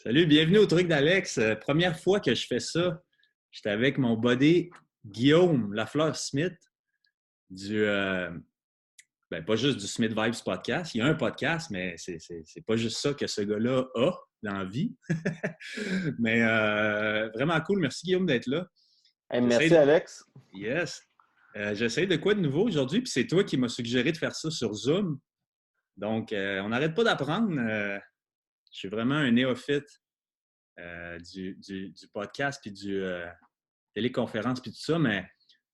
Salut, bienvenue au truc d'Alex. Première fois que je fais ça, j'étais avec mon buddy Guillaume Lafleur-Smith du, pas juste du Smith Vibes podcast. Il y a un podcast, mais c'est pas juste ça que ce gars-là a dans la vie. Mais vraiment cool. Merci Guillaume d'être là. Hey, J'essaie merci, de... Alex. Yes. J'essaie de quoi de nouveau aujourd'hui, puis c'est toi qui m'as suggéré de faire ça sur Zoom. Donc, on n'arrête pas d'apprendre. Je suis vraiment un néophyte du podcast puis du téléconférence puis tout ça, mais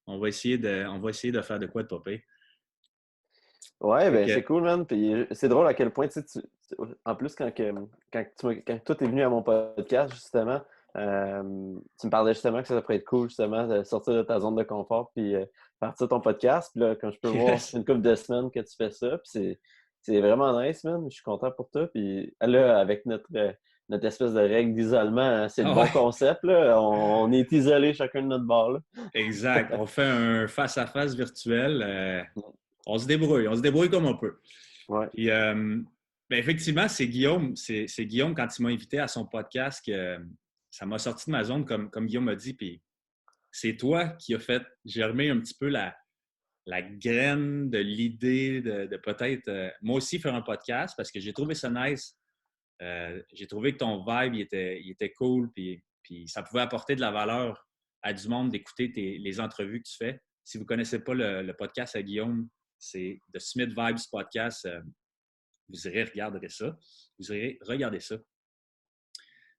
on va essayer de faire de quoi de popé. Ouais, Fait ben c'est que, cool, man. Puis c'est drôle à quel point, en plus, quand toi, t'es venu à mon podcast, justement, tu me parlais justement que ça pourrait être cool, justement, de sortir de ta zone de confort, puis partir de ton podcast. Puis là, comme je peux voir, ça yes. fait une couple de semaines que tu fais ça, puis c'est vraiment nice, man. Je suis content pour toi. Puis là, avec notre espèce de règle d'isolement, hein, c'est le Ah bon ouais, concept, là. On est isolés chacun de notre bord, là. exact. On fait un face-à-face virtuel. On se débrouille comme on peut. Ouais. Puis, effectivement, c'est Guillaume, quand il m'a invité à son podcast, que ça m'a sorti de ma zone, comme Guillaume m'a dit. Puis, c'est toi qui as fait germer un petit peu la graine de l'idée de peut-être, moi aussi, faire un podcast parce que j'ai trouvé ça nice. J'ai trouvé que ton vibe, il était cool, puis ça pouvait apporter de la valeur à du monde d'écouter les entrevues que tu fais. Si vous ne connaissez pas le podcast à Guillaume, c'est The Smith Vibes Podcast. Vous irez regarder ça. Vous irez regarder ça.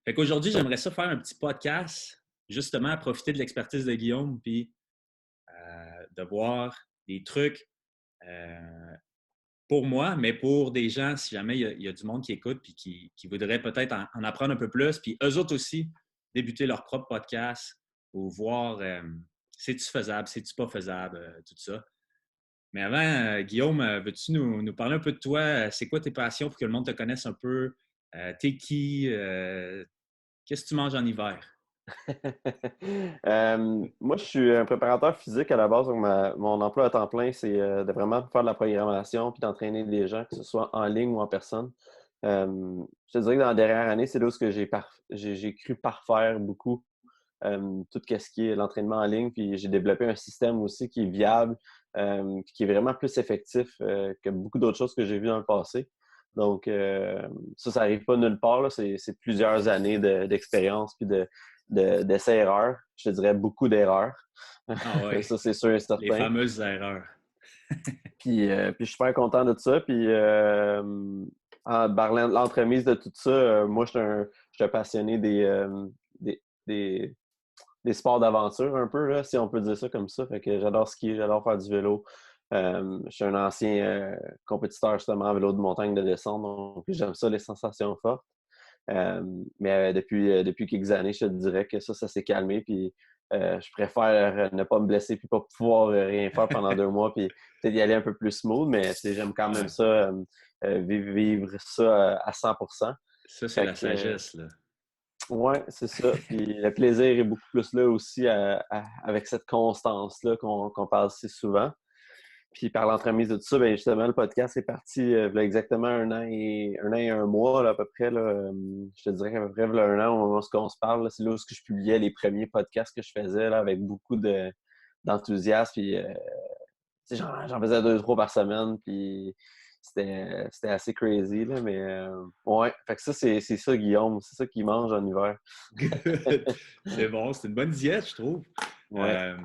Fait qu'aujourd'hui, j'aimerais ça faire un petit podcast, justement, profiter de l'expertise de Guillaume, puis de voir des trucs euh, pour moi, mais pour des gens, si jamais il y a du monde qui écoute puis qui voudrait peut-être en apprendre un peu plus, puis eux autres aussi, débuter leur propre podcast ou voir c'est-tu faisable, c'est-tu pas faisable, tout ça. Mais avant, Guillaume, veux-tu nous parler un peu de toi? C'est quoi tes passions pour que le monde te connaisse un peu? T'es qui? Qu'est-ce que tu manges en hiver? Moi, je suis un préparateur physique à la base. Donc mon emploi à temps plein, c'est de vraiment faire de la programmation puis d'entraîner des gens, que ce soit en ligne ou en personne. Je te dirais que dans la dernière année, c'est là où ce que j'ai cru parfaire beaucoup tout ce qui est l'entraînement en ligne. Puis j'ai développé un système aussi qui est viable, puis qui est vraiment plus effectif que beaucoup d'autres choses que j'ai vues dans le passé. Donc, ça n'arrive pas nulle part, là. C'est plusieurs années d'expérience puis d'essais-erreurs. Je te dirais beaucoup d'erreurs. Ah ouais, Ça, c'est sûr et les certain. fameuses erreurs. Puis je suis super content de ça. Puis en parlant de l'entremise de tout ça, moi, je suis un passionné des, des, des sports d'aventure un peu, là, si on peut dire ça comme ça. Fait que j'adore skier, j'adore faire du vélo. Je suis un ancien compétiteur justement en vélo de montagne de descente, donc j'aime ça, les sensations fortes. Mais depuis quelques années, je te dirais que ça s'est calmé. Puis je préfère ne pas me blesser puis pas pouvoir rien faire pendant 2 mois. Puis peut-être y aller un peu plus smooth, mais j'aime quand même Ouais, ça, vivre ça à 100%. ça, c'est Fait la que, sagesse, là. ouais, c'est ça. Puis le plaisir est beaucoup plus là aussi avec cette constance-là qu'on parle si souvent. Puis par l'entremise de tout ça, bien justement, le podcast est parti il y a exactement un an et un mois là, à peu près. Là, je te dirais qu'à peu près il y a un an, au moment où on se parle, là, c'est là où je publiais les premiers podcasts que je faisais là, avec beaucoup d'enthousiasme. Puis tu sais, j'en faisais 2, 3 par semaine. Puis c'était assez crazy. Là, mais ouais, fait que ça, c'est ça, Guillaume. C'est ça qu'il mange en hiver. Good. C'est bon, c'est une bonne diète, je trouve. Ouais. Euh,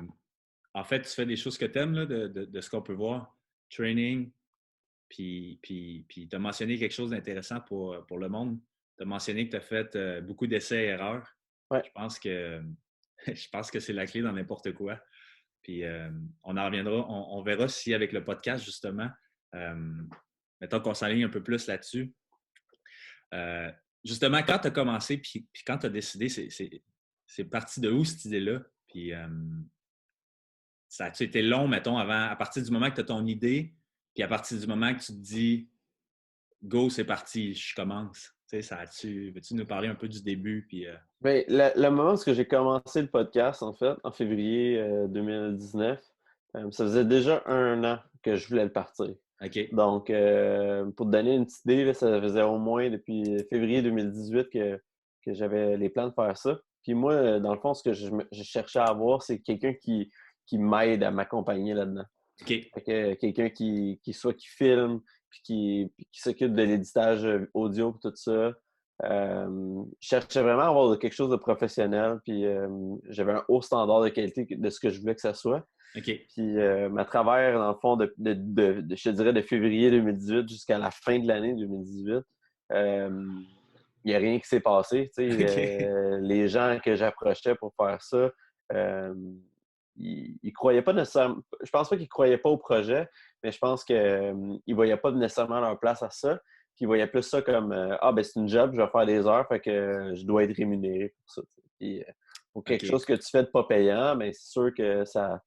En fait, tu fais des choses que tu aimes, là, de ce qu'on peut voir. Training, puis tu as mentionné quelque chose d'intéressant pour le monde. Tu as mentionné que tu as fait beaucoup d'essais-erreurs. Ouais. Je pense que je pense que c'est la clé dans n'importe quoi. Puis on en reviendra, on verra si avec le podcast, justement, euh, mettons qu'on s'aligne un peu plus là-dessus. Euh, Justement, quand tu as commencé, puis quand tu as décidé, c'est parti de où cette idée-là? Puis ça a-tu été long, mettons, à partir du moment que tu as ton idée, puis à partir du moment que tu te dis, go, c'est parti, je commence. Tu sais, veux-tu nous parler un peu du début? Puis, Ben, le moment où j'ai commencé le podcast, en fait, en février 2019, ça faisait déjà un an que je voulais le partir. OK. Donc, pour te donner une petite idée, là, ça faisait au moins depuis février 2018 que que j'avais les plans de faire ça. Puis moi, dans le fond, ce que je cherchais à avoir, c'est quelqu'un qui m'aide à m'accompagner là-dedans. OK. Fait que quelqu'un qui filme, puis qui s'occupe de l'éditage audio et tout ça. Je cherchais vraiment à avoir quelque chose de professionnel, puis j'avais un haut standard de qualité de ce que je voulais que ça soit. OK. Puis à travers, dans le fond, je te dirais de février 2018 jusqu'à la fin de l'année 2018, il n'y a rien qui s'est passé. OK. Les gens que j'approchais pour faire ça, euh, ils croyaient pas nécessairement. Je pense pas qu'ils croyaient pas au projet, mais je pense qu'ils ne voyaient pas nécessairement leur place à ça. Puis ils voyaient plus ça comme ah ben c'est une job, je vais faire des heures, fait que je dois être rémunéré pour ça. Puis pour quelque OK. chose que tu fais de pas payant, mais c'est sûr que ça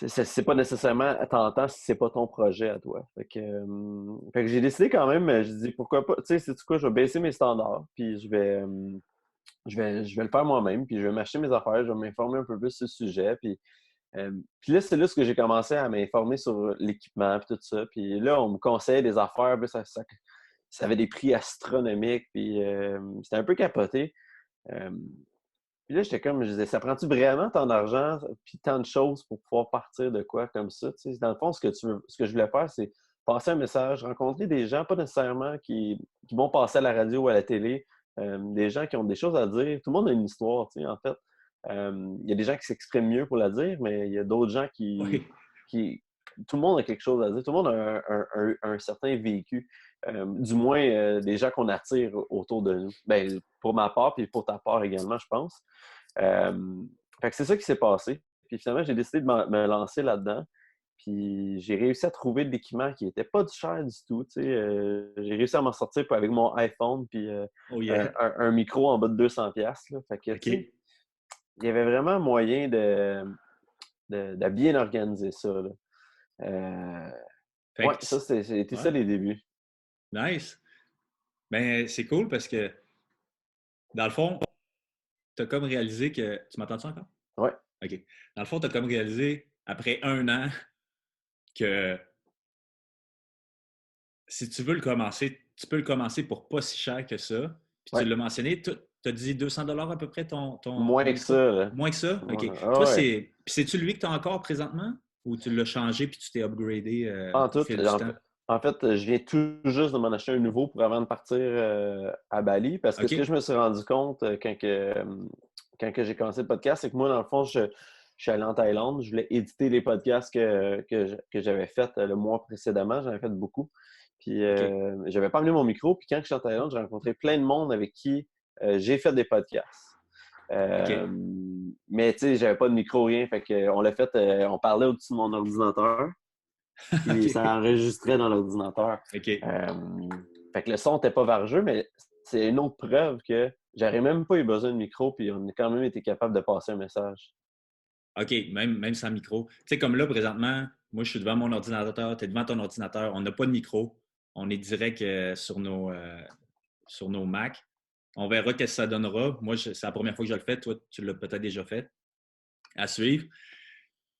c'est pas nécessairement tentant si c'est pas ton projet à toi. Fait que j'ai décidé quand même, je dis pourquoi pas, tu sais, c'est quoi, je vais baisser mes standards, puis je vais le faire moi-même, puis je vais m'acheter mes affaires, je vais m'informer un peu plus sur le sujet, puis là, c'est là ce que j'ai commencé à m'informer sur l'équipement, puis tout ça, puis là, on me conseillait des affaires, puis ça avait des prix astronomiques, puis c'était un peu capoté. Euh, Puis là, j'étais comme, je disais, ça prend-tu vraiment tant d'argent puis tant de choses pour pouvoir partir de quoi comme ça? Tu sais, dans le fond, ce que je voulais faire, c'est passer un message, rencontrer des gens, pas nécessairement qui vont passer à la radio ou à la télé, des gens qui ont des choses à dire. Tout le monde a une histoire, tu sais, en fait. Il y a des gens qui s'expriment mieux pour la dire, mais il y a d'autres gens Oui. qui... Tout le monde a quelque chose à dire. Tout le monde a un certain vécu. Du moins, des gens qu'on attire autour de nous. Ben, pour ma part, puis pour ta part également, je pense. Fait que c'est ça qui s'est passé. Puis finalement, j'ai décidé de me lancer là-dedans. Puis j'ai réussi à trouver de l'équipement qui n'était pas du cher du tout. Tu sais. J'ai réussi à m'en sortir avec mon iPhone puis Oh yeah. un micro en bas de 200$. Là. Fait que, tu sais, OK. il y avait vraiment moyen de bien organiser ça. Là. Fait Ouais, que, ça, c'était ouais. ça les débuts. Nice. Ben, c'est cool parce que, dans le fond, tu as comme réalisé que. Tu m'entends-tu encore? Ouais. OK. Dans le fond, tu as comme réalisé, après 1 an, que si tu veux le commencer, tu peux le commencer pour pas si cher que ça. Puis tu Ouais. l'as mentionné, tu as dit 200$ à peu près ton Moins que micro? ça, là. Moins que ça? OK. Ouais. Ah Toi, ouais. c'est. Puis c'est-tu lui que tu as encore présentement? Ou tu l'as changé puis tu t'es upgradé En au tout, fil du temps? en fait, je viens tout juste de m'en acheter un nouveau pour avant de partir à Bali. Parce que ce que OK? je me suis rendu compte quand que j'ai commencé le podcast, c'est que moi, dans le fond, je suis allé en Thaïlande. Je voulais éditer les podcasts que j'avais faits le mois précédemment. J'en avais fait beaucoup. Puis, OK. j'avais pas amené mon micro. Puis, quand je suis en Thaïlande, j'ai rencontré plein de monde avec qui j'ai fait des podcasts. Euh, OK. mais, tu sais, j'avais pas de micro, rien. Fait que, on l'a fait, on parlait au-dessus de mon ordinateur. Puis ça OK. enregistrait dans l'ordinateur. OK. Fait que le son n'était pas vargeux, mais c'est une autre preuve que j'aurais même pas eu besoin de micro, puis on a quand même été capable de passer un message. OK, même sans micro. Tu sais, comme là, présentement, moi, je suis devant mon ordinateur, tu es devant ton ordinateur, on n'a pas de micro. On est direct sur nos Mac. On verra ce que ça donnera. Moi, c'est la première fois que je le fais. Toi, tu l'as peut-être déjà fait. À suivre.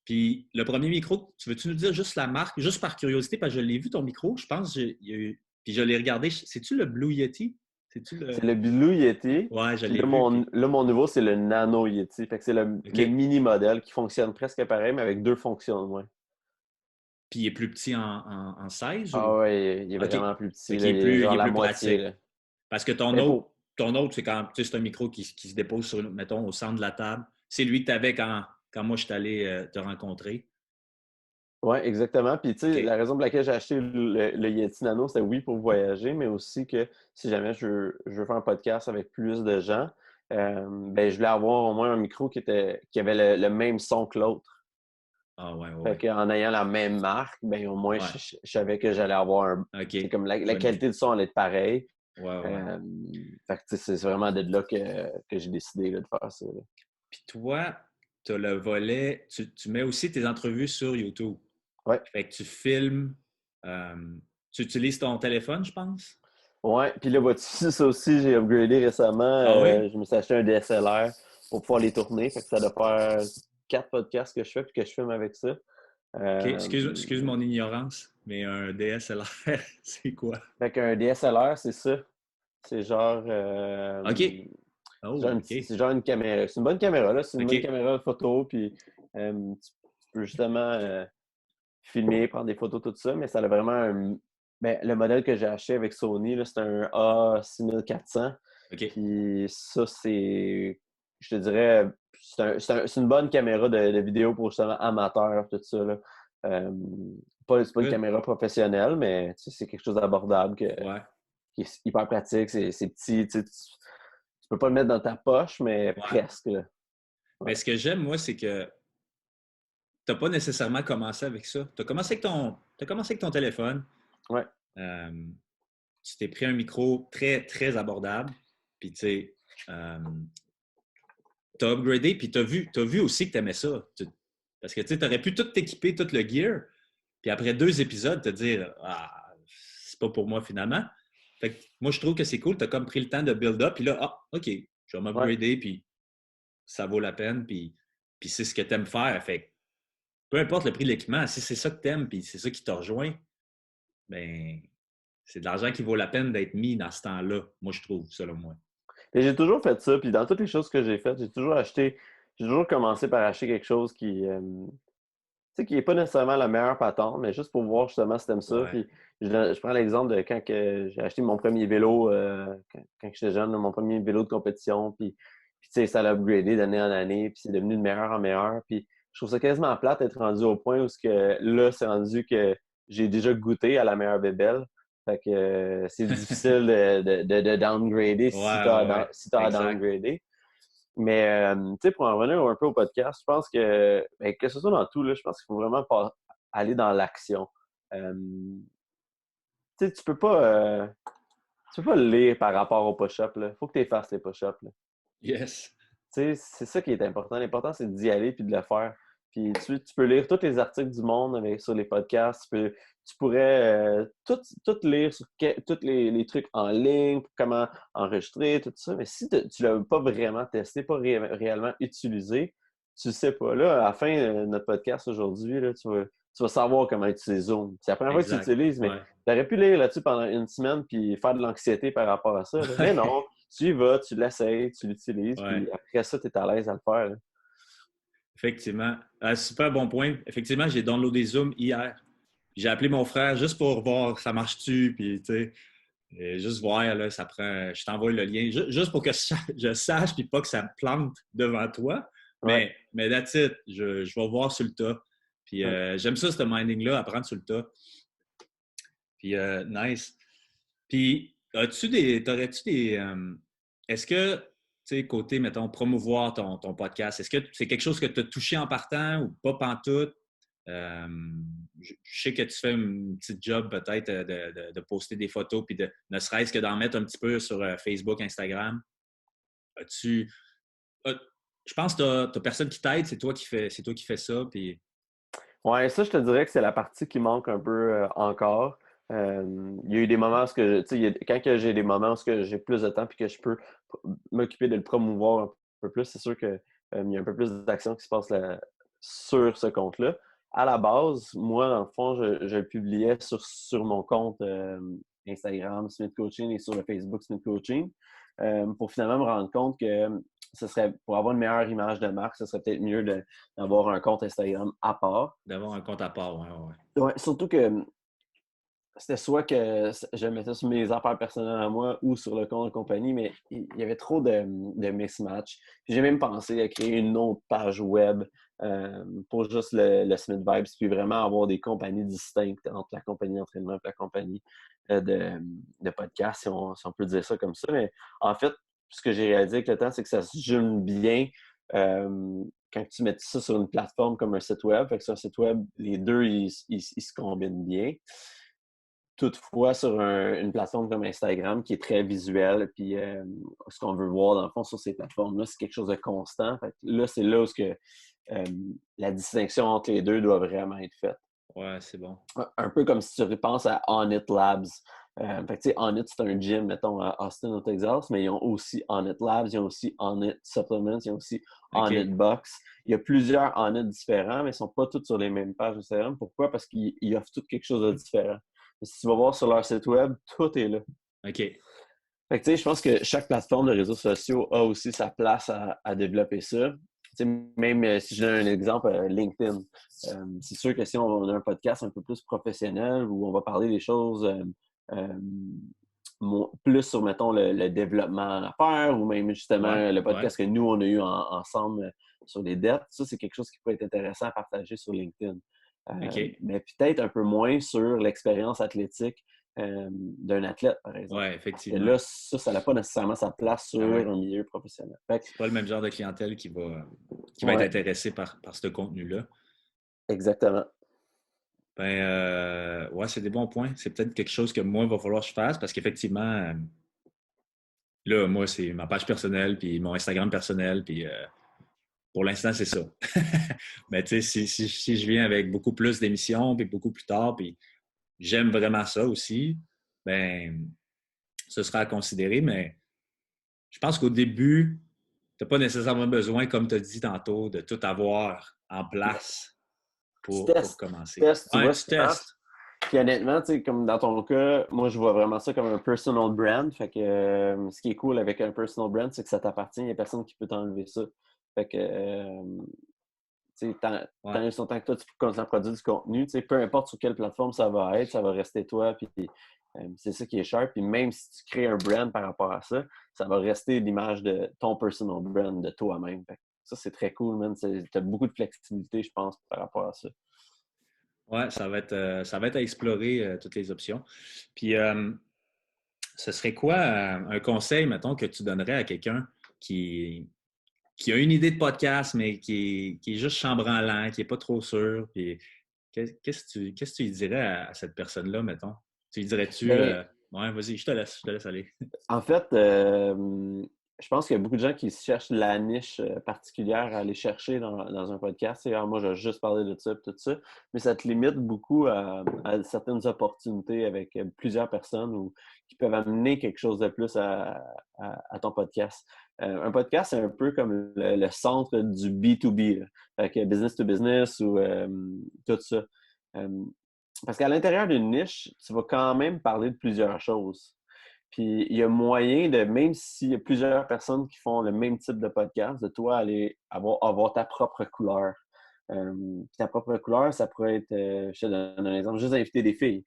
Puis, le premier micro, tu veux-tu nous dire juste la marque, juste par curiosité, parce que je l'ai vu ton micro, je pense, puis je l'ai regardé. C'est-tu le Blue Yeti? C'est-tu le. C'est le Blue Yeti, Ouais, je puis l'ai vu. Puis. là, mon nouveau, c'est le Nano Yeti. Fait que c'est le OK. mini modèle qui fonctionne presque pareil, mais avec deux fonctions de moins. Puis, il est plus petit en size Ah ou. ouais, il est OK. vraiment plus Fait petit, qu'il là, est il est plus, il genre est la plus moitié, pratique. là. Parce que Mais pour, ton autre c'est quand c'est un micro qui se dépose sur, mettons, au centre de la table. C'est lui que tu avais quand moi je suis allé te rencontrer. Oui, exactement. Puis, tu sais, OK. la raison pour laquelle j'ai acheté le Yeti Nano, c'est oui pour voyager, mais aussi que si jamais je veux faire un podcast avec plus de gens, ben, je voulais avoir au moins un micro qui avait le même son que l'autre. Ah ouais, ouais, Fait ouais. qu'en ayant la même marque, ben, au moins, Ouais. je savais que j'allais avoir OK. c'est comme la Bonne qualité idée. du son allait être pareille. Ouais, ouais. Euh, Fait que, tu sais, c'est vraiment de là que j'ai décidé là, de faire ça. Là. Puis toi, tu as le volet, tu mets aussi tes entrevues sur YouTube. Ouais. Fait que tu filmes, tu utilises ton téléphone, je pense? Ouais, puis là, vois-tu, ça aussi, j'ai upgradé récemment. Ah oui? Je me suis acheté un DSLR pour pouvoir les tourner. Fait que ça doit faire 4 podcasts que je fais puis que je filme avec ça. OK. Euh, Excuse mon ignorance, mais un DSLR, c'est quoi? Fait qu'un DSLR, c'est ça. C'est genre... OK. Oh, OK. c'est genre une caméra. C'est une bonne caméra, là. C'est une bonne OK. caméra de photo, puis tu peux justement filmer, prendre des photos, tout ça, mais ça a vraiment un... Ben, le modèle que j'ai acheté avec Sony, là, c'est un A6400. OK. Puis ça, c'est... Je te dirais, c'est une bonne caméra de vidéo pour justement amateur, tout ça, là. Euh, c'est pas une Good. caméra professionnelle, mais tu sais, c'est quelque chose d'abordable Ouais. qui est hyper pratique. C'est petit, tu peux pas le mettre dans ta poche, mais Ouais. presque, là. Ouais. Mais ce que j'aime, moi, c'est que tu n'as pas nécessairement commencé avec ça. Tu as commencé avec ton téléphone. Ouais. Euh, Tu t'es pris un micro très, très abordable. Puis, tu sais, tu as upgradé. Puis, t'as vu aussi que tu aimais ça. Parce que, tu sais, tu aurais pu tout t'équiper, tout le gear. Puis, après 2 épisodes, te dire, ah, c'est pas pour moi finalement. Fait que moi, je trouve que c'est cool. Tu as comme pris le temps de build up. Puis là, ah, OK, je vais Ouais. m'upgrader. Puis, ça vaut la peine. Puis c'est ce que tu aimes faire. Fait que, peu importe le prix de l'équipement, si c'est ça que tu aimes. Puis, c'est ça qui te rejoint, ben c'est de l'argent qui vaut la peine d'être mis dans ce temps-là, moi, je trouve, selon moi. Et j'ai toujours fait ça. Puis dans toutes les choses que j'ai faites, j'ai toujours commencé par acheter quelque chose tu sais, qui n'est pas nécessairement la meilleure patente, mais juste pour voir justement si t'aimes ça. Ouais. Puis je prends l'exemple de quand que j'ai acheté mon premier vélo, quand j'étais jeune, là, mon premier vélo de compétition. Puis tu sais, ça l'a upgradé d'année en année, puis c'est devenu de meilleur en meilleur. Puis je trouve ça quasiment plate d'être rendu au point où là, c'est rendu que j'ai déjà goûté à la meilleure bébelle. Fait que c'est difficile de downgrader Ouais, si ouais, ouais. si t'as à Exact. downgrader. Mais, tu sais, pour en revenir un peu au podcast, je pense que, ben, que ce soit dans tout, là, je pense qu'il faut vraiment pas aller dans l'action. Euh, tu sais, tu peux pas lire par rapport au push-up, là. Faut que tu fasses les push-ups, là. Yes. Tu sais, c'est ça qui est important. L'important, c'est d'y aller puis de le faire. Puis tu peux lire tous les articles du monde sur les podcasts. Tu pourrais tout lire sur tous les trucs en ligne, pour comment enregistrer, tout ça. Mais si tu ne l'as pas vraiment testé, pas réellement utilisé, tu ne sais pas. Là, à la fin de notre podcast aujourd'hui, là, tu vas savoir comment utiliser Zoom. C'est la première fois que tu Exact. l'utilises, mais Ouais. tu aurais pu lire là-dessus pendant une semaine puis faire de l'anxiété par rapport à ça, là. Mais non, tu y vas, tu l'essayes, tu l'utilises, Ouais. puis après ça, tu es à l'aise à le faire, là. Effectivement. Super bon point. Effectivement, j'ai downloadé Zoom hier. J'ai appelé mon frère juste pour voir ça marche-tu, puis tu sais, juste voir, là, ça prend. Je t'envoie le lien, juste pour que je sache, puis pas que ça me plante devant toi. Ouais, Mais that's it. Je vais voir sur le tas. Puis ouais. j'aime ça, ce minding-là, apprendre sur le tas. Puis nice. Puis, t'aurais-tu des, est-ce que, tu sais, côté, mettons, promouvoir ton podcast, est-ce que c'est quelque chose que tu as touché en partant ou pas pantoute? Euh, je sais que tu fais une petite job peut-être de poster des photos puis ne serait-ce que d'en mettre un petit peu sur Facebook, Instagram. As-tu, as- je pense que tu n'as personne qui t'aide, c'est toi qui fais ça. Puis, Ouais, ça, je te dirais que c'est la partie qui manque un peu encore. Il y a eu des moments où tu sais, quand que j'ai des moments où j'ai plus de temps puis que je peux m'occuper de le promouvoir un peu plus, c'est sûr que il y a un peu plus d'actions qui se passent sur ce compte-là. À la base, moi, dans le fond, je le publiais sur mon compte Instagram Smith Coaching et sur le Facebook Smith Coaching pour finalement me rendre compte que ce serait, pour avoir une meilleure image de marque, ce serait peut-être mieux d'avoir un compte Instagram à part. d'avoir un compte à part, ouais, ouais. Ouais, surtout que c'était soit que je le mettais sur mes affaires personnelles à moi ou sur le compte de compagnie, mais il y avait trop de mismatch. Puis j'ai même pensé à créer une autre page web pour juste le Smith Vibes, puis vraiment avoir des compagnies distinctes entre la compagnie d'entraînement et la compagnie de podcast, si on peut dire ça comme ça. Mais en fait, ce que j'ai réalisé avec le temps, c'est que ça se jume bien quand tu mets ça sur une plateforme comme un site web. Fait que sur un site web, les deux, ils se combinent bien. Toutefois, sur une plateforme comme Instagram, qui est très visuelle, puis ce qu'on veut voir, dans le fond, sur ces plateformes-là, c'est quelque chose de constant. Fait que là, c'est là où la distinction entre les deux doit vraiment être faite. Ouais, c'est bon. Un peu comme si tu repenses à Onnit Labs. Fait que, tu sais, Onnit, c'est un gym, mettons, à Austin, au Texas, mais ils ont aussi Onnit Labs, ils ont aussi Onnit Supplements, ils ont aussi Onnit OK. Box. Il y a plusieurs Onnit différents, mais ils ne sont pas tous sur les mêmes pages Instagram. Pourquoi? Parce qu'ils offrent tous quelque chose de différent. Si tu vas voir sur leur site web, tout est là. OK. Fait que, tu sais, je pense que chaque plateforme de réseaux sociaux a aussi sa place à développer ça. Tu sais, même si je donne un exemple, LinkedIn. C'est sûr que si on a un podcast un peu plus professionnel où on va parler des choses euh, plus sur, mettons, le développement en affaires ou même Ouais, justement le ouais. podcast que nous, on a eu ensemble sur les dettes, ça, c'est quelque chose qui peut être intéressant à partager sur LinkedIn. OK. Mais peut-être un peu moins sur l'expérience athlétique d'un athlète, par exemple. Ouais, Parce que effectivement. là, ça n'a pas nécessairement sa place sur Ben ouais. un milieu professionnel. Fait que, C'est pas le même genre de clientèle qui va être ouais, intéressée par ce contenu-là. exactement. Ben, ouais, c'est des bons points. C'est peut-être quelque chose que moi, il va falloir que je fasse parce qu'effectivement, là, moi, c'est ma page personnelle puis mon Instagram personnel. Puis pour l'instant, c'est ça. Mais tu sais, si je viens avec beaucoup plus d'émissions puis beaucoup plus tard, puis j'aime vraiment ça aussi, ben, ce sera à considérer. Mais je pense qu'au début, tu n'as pas nécessairement besoin, comme tu as dit tantôt, de tout avoir en place Tu pour testes, commencer. tu Ouais, vois tu ce qui marche. testes. Puis honnêtement, tu sais, comme dans ton cas, moi, je vois vraiment ça comme un personal brand. Fait que ce qui est cool avec un personal brand, c'est que ça t'appartient. Il n'y a personne qui peut t'enlever ça. Fait que, tu sais, tant Ouais. et aussi longtemps que toi, tu continues à produire du contenu, tu sais, peu importe sur quelle plateforme ça va être, ça va rester toi. Puis c'est ça qui est cher. Puis même si tu crées un brand par rapport à ça, ça va rester l'image de ton personal brand, de toi-même. Fait que ça, c'est très cool, man. Tu as beaucoup de flexibilité, je pense, par rapport à ça. Ouais, ça va être à explorer toutes les options. Puis, ce serait quoi un conseil, mettons, que tu donnerais à quelqu'un qui, qui a une idée de podcast, mais qui est juste chambranlant, qui n'est pas trop sûr? Puis, qu'est-ce que tu lui dirais à cette personne-là, mettons? Tu lui dirais-tu, Ben, ouais, vas-y, je te laisse aller. en fait, je pense qu'il y a beaucoup de gens qui cherchent la niche particulière à aller chercher dans un podcast. Et, moi, je vais juste parler de ça et tout ça. Mais ça te limite beaucoup à certaines opportunités avec plusieurs personnes ou qui peuvent amener quelque chose de plus à ton podcast. Un podcast, c'est un peu comme le centre du B2B, là. Fait que business to business ou tout ça. Euh, Parce qu'à l'intérieur d'une niche, tu vas quand même parler de plusieurs choses. Puis il y a moyen de, même s'il y a plusieurs personnes qui font le même type de podcast, de toi aller avoir ta propre couleur. Ta propre couleur, ça pourrait être, je te donne un exemple, juste inviter des filles.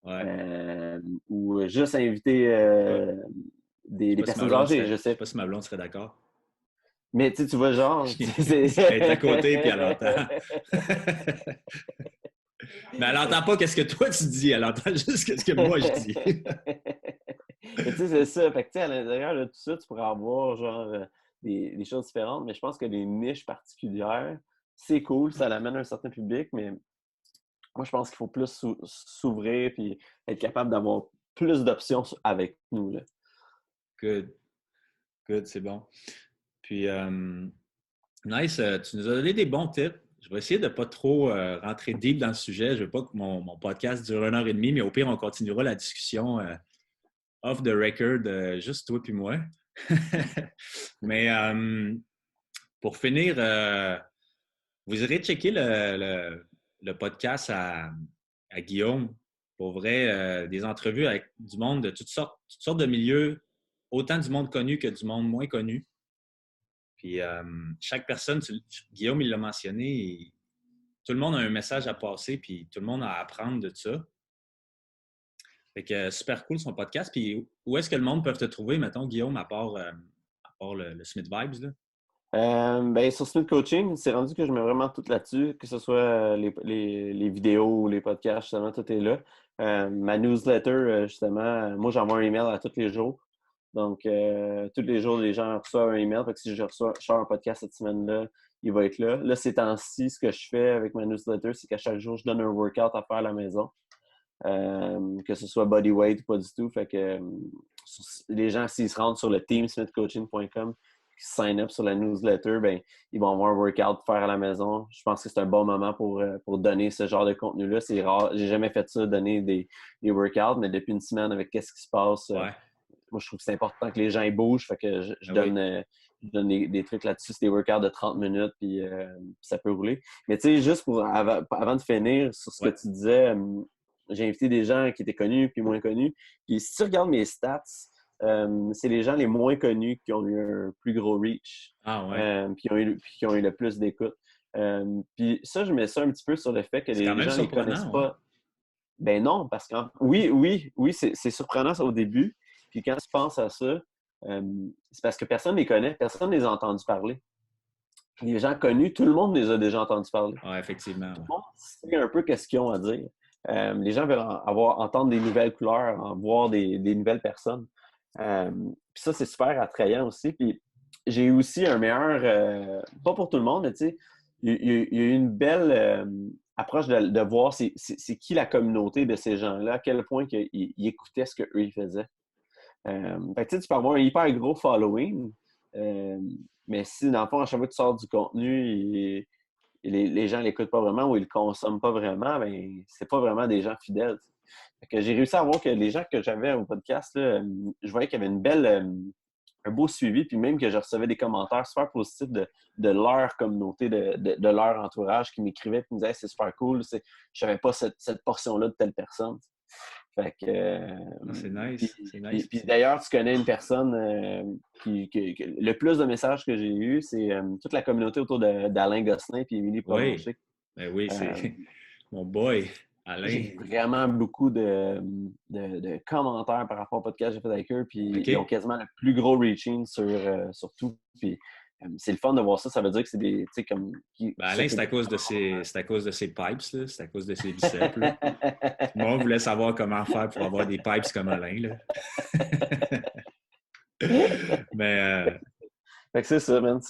Ouais. Euh, ou juste inviter Je sais pas, je sais des pas si ma personnes blonde âgées, je serait, je sais sais. pas si ma blonde serait d'accord. Mais tu vois, genre, Elle est à côté, puis elle entend. Mais elle n'entend pas qu'est-ce que toi tu dis, elle entend juste ce que moi je dis. Mais tu sais, c'est ça. Fait que, tu sais, à l'intérieur de tout ça, tu pourrais avoir genre des choses différentes, mais je pense que les niches particulières, c'est cool, ça l'amène à un certain public, mais moi, je pense qu'il faut plus s'ouvrir et être capable d'avoir plus d'options avec nous, là. Good, good, c'est bon. Puis, nice, tu nous as donné des bons tips. Je vais essayer de ne pas trop rentrer deep dans le sujet. Je ne veux pas que mon podcast dure 1 heure et demie, mais au pire, on continuera la discussion off the record, juste toi puis moi. Mais pour finir, vous irez checker le podcast à Guillaume. Pour vrai, des entrevues avec du monde de toutes sortes de milieux, autant du monde connu que du monde moins connu. Puis chaque personne, Guillaume, il l'a mentionné, tout le monde a un message à passer, puis tout le monde a à apprendre de ça. Fait que super cool son podcast. Puis où est-ce que le monde peut te trouver, mettons, Guillaume, à part le Smith Vibes, là? Ben, sur Smith Coaching, c'est rendu que je mets vraiment tout là-dessus, que ce soit les vidéos ou les podcasts, justement, tout est là. Ma newsletter, justement, moi, j'envoie un email à tous les jours. Donc, tous les jours, les gens reçoivent un email. Fait que si je sors un podcast cette semaine-là, il va être là. Là, ces temps-ci, ce que je fais avec ma newsletter, c'est qu'à chaque jour, je donne un workout à faire à la maison. Que ce soit bodyweight ou pas du tout. Fait que les gens, s'ils se rendent sur le teamsmithcoaching.com, qui sign up sur la newsletter, ben, ils vont avoir un workout à faire à la maison. Je pense que c'est un bon moment pour donner ce genre de contenu-là. C'est rare. J'ai jamais fait ça, donner des workouts, mais depuis une semaine, avec qu'est-ce qui se passe, Ouais, moi, je trouve que c'est important que les gens ils bougent. Fait que je ah oui. donne des trucs là-dessus. C'est des workouts de 30 minutes, puis ça peut rouler. Mais tu sais, juste avant de finir sur ce que Ouais, tu disais, j'ai invité des gens qui étaient connus puis moins connus. Puis si tu regardes mes stats, c'est les gens les moins connus qui ont eu un plus gros reach, Ah ouais. puis qui ont eu le plus d'écoute. Puis ça, je mets ça un petit peu sur le fait que C'est quand les même gens les connaissent surprenant, ouais. pas. Ben non, parce que oui, c'est surprenant ça, au début. Puis quand tu penses à ça, c'est parce que personne ne les connaît, personne ne les a entendus parler. Les gens connus, tout le monde les a déjà entendus parler. Ouais, effectivement, Tout ouais. le monde sait un peu qu'est-ce qu'ils ont à dire. Les gens veulent entendre des nouvelles couleurs, voir des nouvelles personnes. Puis ça, c'est super attrayant aussi. Puis j'ai eu aussi un meilleur, pas pour tout le monde, mais tu sais, il y a eu une belle approche de voir c'est qui la communauté de ces gens-là, à quel point ils écoutaient ce qu'eux ils faisaient. Fait que, tu sais, tu peux avoir un hyper gros following, euh, mais si, dans le fond, à chaque fois que tu sors du contenu, et les gens l'écoutent pas vraiment ou ils le consomment pas vraiment, ben c'est pas vraiment des gens fidèles. Fait que j'ai réussi à voir que les gens que j'avais au podcast, là, je voyais qu'il y avait une belle, un beau suivi, puis même que je recevais des commentaires super positifs de leur communauté, de leur entourage qui m'écrivaient et qui me disaient hey, c'est super cool, je savais pas cette portion-là de telle personne. Fait que, Ah, c'est puis, nice. C'est puis- nice. puis d'ailleurs, tu connais une personne le plus de messages que j'ai eu, c'est toute la communauté autour d'Alain Gosselin et Émilie Oui. Provencher. Ben oui, c'est Euh, mon boy, Alain. j'ai vraiment beaucoup de commentaires par rapport au podcast que j'ai fait avec eux, puis ils ont OK? quasiment le plus gros reaching sur tout. Puis c'est le fun de voir ça. Ça veut dire que c'est des, tu sais, comme, Ben qui Alain, s'occupent c'est à cause de ses pipes, là. C'est à cause de ses biceps, là. Tout le monde voulait savoir comment faire pour avoir des pipes comme Alain, là. Mais Fait que c'est ça, man.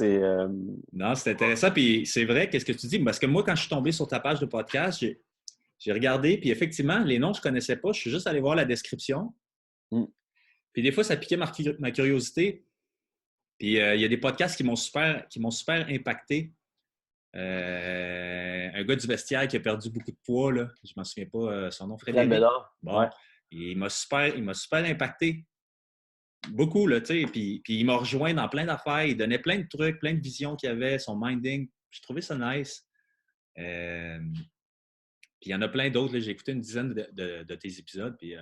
non, c'est intéressant. Puis c'est vrai, qu'est-ce que tu dis? Parce que moi, quand je suis tombé sur ta page de podcast, j'ai regardé, puis effectivement, les noms, je ne connaissais pas. Je suis juste allé voir la description. Mm. Puis des fois, ça piquait ma curiosité. Puis il y a des podcasts qui m'ont super impacté. Un gars du vestiaire qui a perdu beaucoup de poids, là. Je ne m'en souviens pas son nom, Fred Frédéric. Bédard. Bon, Ouais. il m'a super impacté. Beaucoup, là, tu sais. Puis il m'a rejoint dans plein d'affaires. Il donnait plein de trucs, plein de visions qu'il avait, son minding. Je trouvais ça nice. Puis il y en a plein d'autres. J'ai écouté une dizaine de tes épisodes. Puis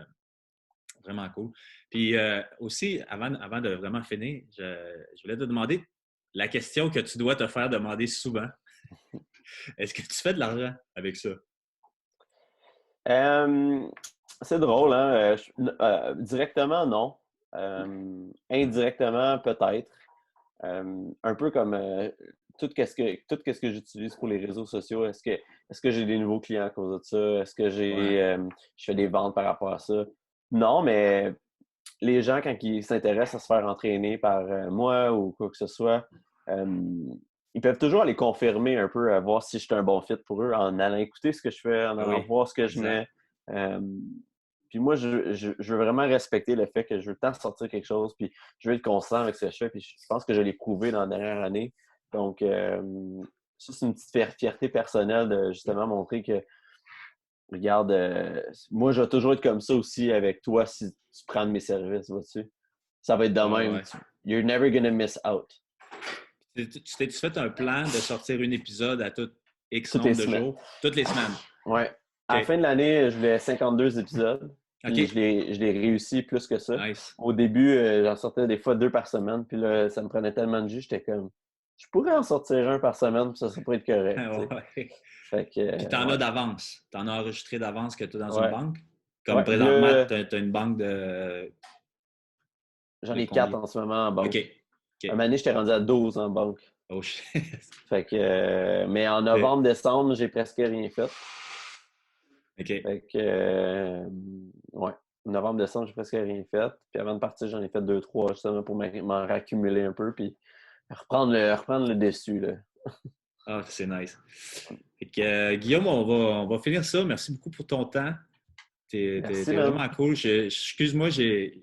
vraiment cool. Puis aussi, avant de vraiment finir, je voulais te demander la question que tu dois te faire demander souvent. Est-ce que tu fais de l'argent avec ça? Euh, c'est drôle, hein? Directement, non. Indirectement, peut-être. Un peu comme tout ce que j'utilise pour les réseaux sociaux. Est-ce que j'ai des nouveaux clients à cause de ça? Est-ce que Ouais. je fais des ventes par rapport à ça? Non, mais les gens, quand ils s'intéressent à se faire entraîner par moi ou quoi que ce soit, euh, ils peuvent toujours aller confirmer un peu, à voir si je suis un bon fit pour eux en allant écouter ce que je fais, en Ah allant oui, voir ce que je exact. mets. Euh, Puis moi, je veux vraiment respecter le fait que je veux tant sortir quelque chose, puis je veux être constant avec ce que je fais, puis je pense que je l'ai prouvé dans la dernière année. Donc, ça, c'est une petite fierté personnelle de justement montrer que regarde, moi, je vais toujours être comme ça aussi avec toi si tu prends de mes services, vois-tu? Ça va être de Ah même. ouais. You're never gonna miss out. Tu t'es-tu fait un plan de sortir un épisode à tout X Toutes les nombre de semaines. jours? Toutes les semaines. Ouais. À la OK. fin de l'année, je voulais 52 épisodes. Puis OK. je l'ai réussi plus que ça. Nice. Au début, j'en sortais des fois 2 par semaine. Puis là, ça me prenait tellement de jus, j'étais comme, je pourrais en sortir un par semaine, puis ça pourrait être correct, tu sais. Ouais. Fait que, Puis t'en as ouais. d'avance. T'en as enregistré d'avance que tu es dans une Ouais. banque. Comme Ouais. présentement, Là, tu as une banque j'en de ai 4 combien? en ce moment en OK. banque. OK. Un moment donné, j'étais rendu à 12 en banque. Oh shit. Fait que, mais en OK. novembre, décembre, j'ai presque rien fait. OK. Fait que, ouais. Novembre, décembre, j'ai presque rien fait. Puis avant de partir, j'en ai fait 2, 3 justement pour m'en raccumuler un peu. Puis reprendre le dessus, là. Ah, c'est nice. Fait que, Guillaume, on va finir ça. Merci beaucoup pour ton temps. Merci, T'es man. vraiment cool. Excuse-moi, j'ai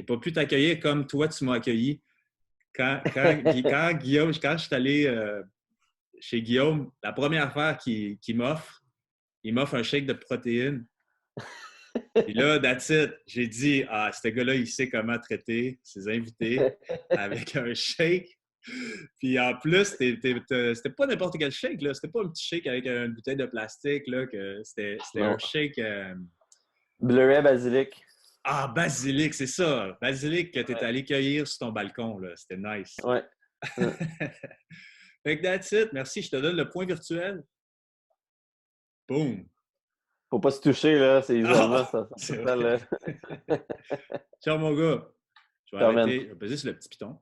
pas pu t'accueillir comme toi, tu m'as accueilli. Quand je suis allé chez Guillaume, la première affaire qu'il m'offre, il m'offre un shake de protéines. Puis là, that's it. J'ai dit, ah, ce gars-là, il sait comment traiter ses invités avec un shake. Puis en plus, c'était pas n'importe quel shake, là. C'était pas un petit shake avec une bouteille de plastique, là. C'était un Non. shake. Bleuet basilic. Ah, basilic, c'est ça. Basilic que tu es Ouais. allé cueillir sur ton balcon. Là. C'était nice. Ouais. Fait que that's it. Merci. Je te donne le point virtuel. Boom. Faut pas se toucher, là. C'est isolement, Ah, ça c'est s'appelle. vrai. Ciao, mon gars. Je vais Ciao, man. arrêter. Je vais peser sur le petit piton.